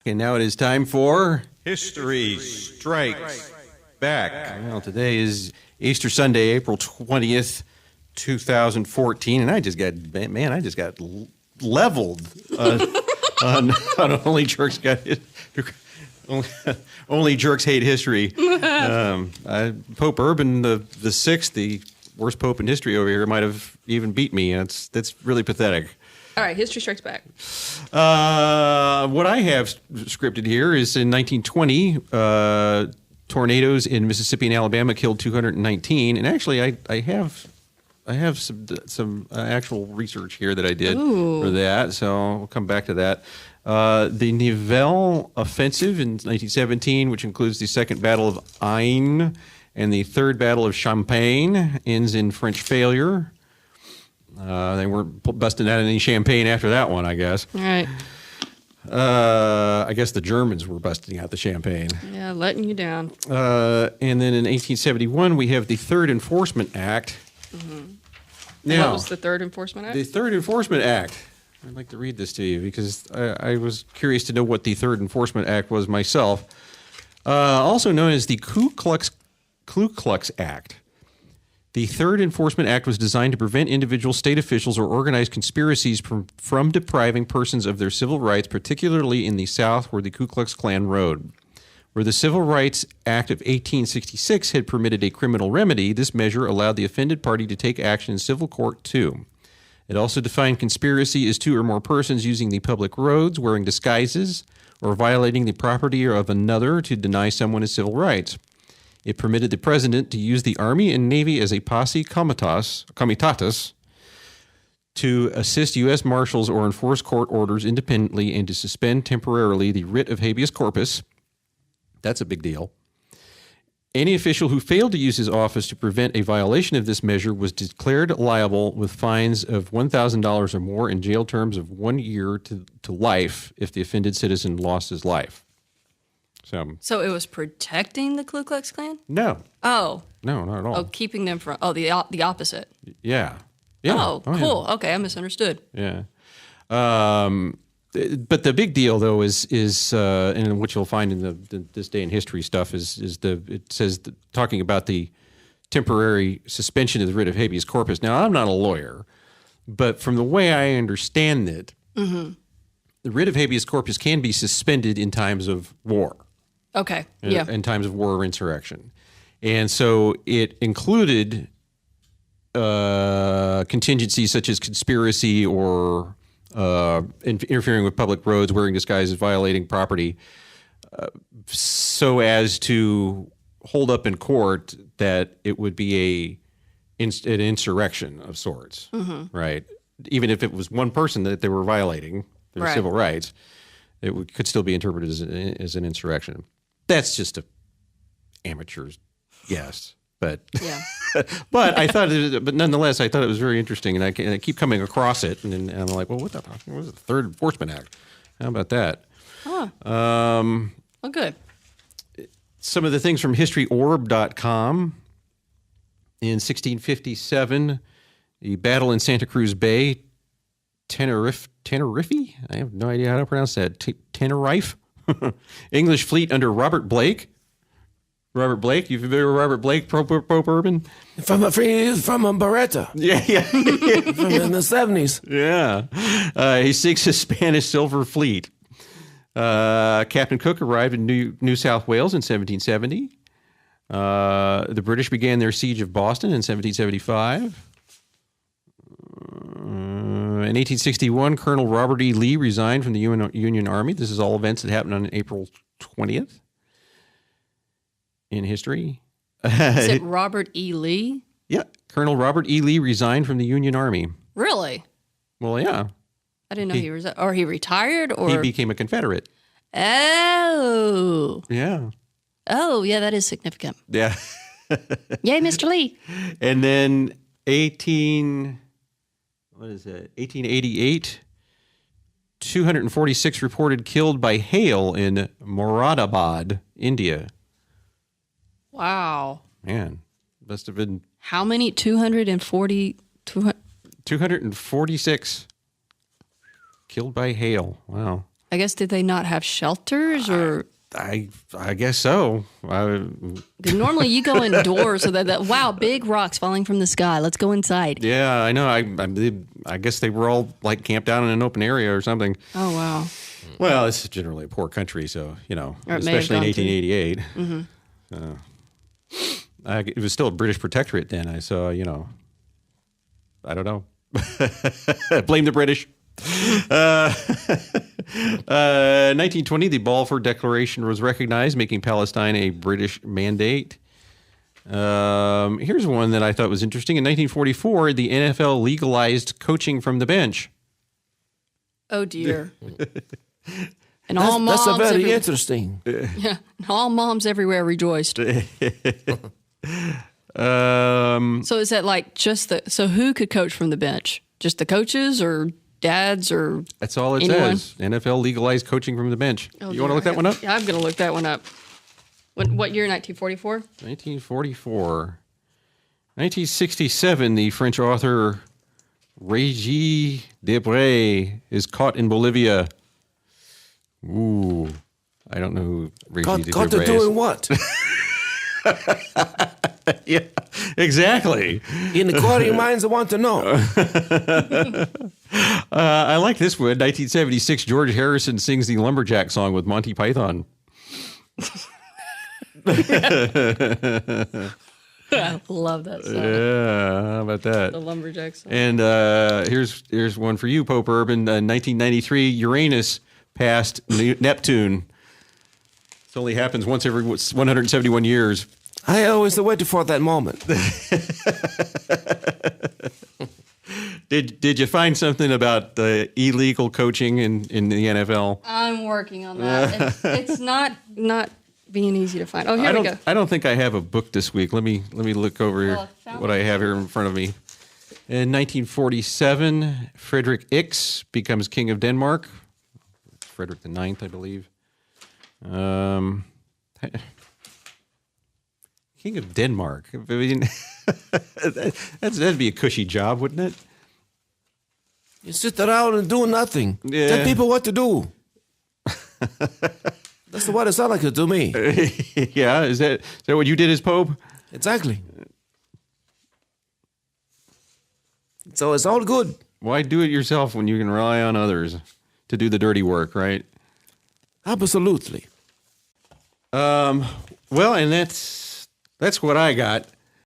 And now it is time for History Strikes Back. Well, today is Easter Sunday, April 20th, 2014, and I just got leveled on Only Jerks Got Only Jerks Hate History. Pope Urban the Sixth, the worst pope in history over here, might have even beat me. That's really pathetic. All right, History Strikes Back. What I have scripted here is in 1920, tornadoes in Mississippi and Alabama killed 219. And actually, I have some actual research here that I did for that, so we'll come back to that. The Nivelle Offensive in 1917, which includes the Second Battle of Aisne and the Third Battle of Champagne, ends in French failure. They weren't busting out any champagne after that one, I guess. All right. I guess the Germans were busting out the champagne. Yeah, letting you down. And then in 1871, we have the Third Enforcement Act. Mm-hmm. Now, what was the Third Enforcement Act? The Third Enforcement Act. I'd like to read this to you because I was curious to know what the Third Enforcement Act was myself. Also known as the Ku Klux Act. The Third Enforcement Act was designed to prevent individual state officials or organized conspiracies from depriving persons of their civil rights, particularly in the South where the Ku Klux Klan rode. Where the Civil Rights Act of 1866 had permitted a criminal remedy, this measure allowed the offended party to take action in civil court too. It also defined conspiracy as two or more persons using the public roads, wearing disguises, or violating the property of another to deny someone his civil rights. It permitted the president to use the Army and Navy as a posse comitatus to assist U.S. Marshals or enforce court orders independently and to suspend temporarily the writ of habeas corpus. That's a big deal. Any official who failed to use his office to prevent a violation of this measure was declared liable with fines of $1,000 or more and jail terms of 1 year to life if the offended citizen lost his life. So it was protecting the Ku Klux Klan? No. Oh. No, not at all. Oh, keeping them from... Oh, the opposite. Yeah. Oh, cool. Yeah. Okay, I misunderstood. Yeah. But the big deal, though, is and what you'll find in this day in history stuff it says talking about the temporary suspension of the writ of habeas corpus. Now, I'm not a lawyer, but from the way I understand it, the writ of habeas corpus can be suspended in times of war. Okay. Yeah. In times of war or insurrection. And so it included contingencies such as conspiracy or interfering with public roads, wearing disguises, violating property, so as to hold up in court that it would be an insurrection of sorts, right? Even if it was one person that they were violating their civil rights, it could still be interpreted as an insurrection. That's just a amateur's guess, but yeah. but I thought, but nonetheless, I thought it was very interesting, and I keep coming across it, and I'm like, well, what is the Third Enforcement Act? How about that? Huh. Well, good. Some of the things from HistoryOrb.com. In 1657, the battle in Santa Cruz Bay, Tenerife? I have no idea how to pronounce that. Tenerife? English fleet under Robert Blake. Robert Blake, you familiar with Robert Blake, Pope Urban? From Beretta. Yeah. From in the 70s. Yeah. He sinks a Spanish silver fleet. Captain Cook arrived in New South Wales in 1770. The British began their siege of Boston in 1775. In 1861, Colonel Robert E. Lee resigned from the Union Army. This is all events that happened on April 20th in history. Is it Robert E. Lee? Yeah. Colonel Robert E. Lee resigned from the Union Army. Really? Well, yeah. I didn't know he resigned. Or he retired? Or he became a Confederate. Oh. Yeah. Oh, yeah, that is significant. Yeah. Yay, Mr. Lee. And then 1888, 246 reported killed by hail in Moradabad, India. Wow. Man, must have been... How many? 246 killed by hail. Wow. I guess, did they not have shelters or? I guess so. 'Cause normally you go indoors so that wow, big rocks falling from the sky. Let's go inside. Yeah, I know. I guess they were all like camped out in an open area or something. Oh, wow. Well, it's generally a poor country, so, Or it may have especially in gone through. 1888. It was still a British protectorate then. I don't know. Blame the British. 1920, the Balfour Declaration was recognized, making Palestine a British mandate. Here's one that I thought was interesting. In 1944, the NFL legalized coaching from the bench. Oh, dear. And all moms That's a very everywhere, interesting. yeah, all moms everywhere rejoiced. So is that like so who could coach from the bench? Just the coaches or dads or That's all it anyone? says. NFL legalized coaching from the bench. Oh, You want to look that one up? Yeah, I'm going to look that one up. What year, 1944? 1944. 1967, the French author Régis Debray is caught in Bolivia. Ooh, I don't know who Régis Got to Debray doing is. what? Yeah, exactly. Inquiring minds want to know. I like this one. 1976, George Harrison sings the Lumberjack Song with Monty Python. I love that song. Yeah, how about that? The Lumberjack Song. And here's one for you, Pope Urban. 1993, Uranus passed Neptune. It only happens once every 171 years. I always waited for that moment. Did you find something about the illegal coaching in the NFL? I'm working on that. It's not being easy to find. Oh, here we go. I don't think I have a book this week. Let me look over Well, I found what I have here in front of me. In 1947, Frederick Ix becomes king of Denmark. Frederick the Ninth, I believe. King of Denmark. I mean, that'd be a cushy job, wouldn't it? You sit around and do nothing. Yeah. Tell people what to do. That's what it sounds like to me. Yeah, is that what you did as Pope? Exactly. So it's all good. Why do it yourself when you can rely on others to do the dirty work, right? Absolutely. Well, and that's what I got.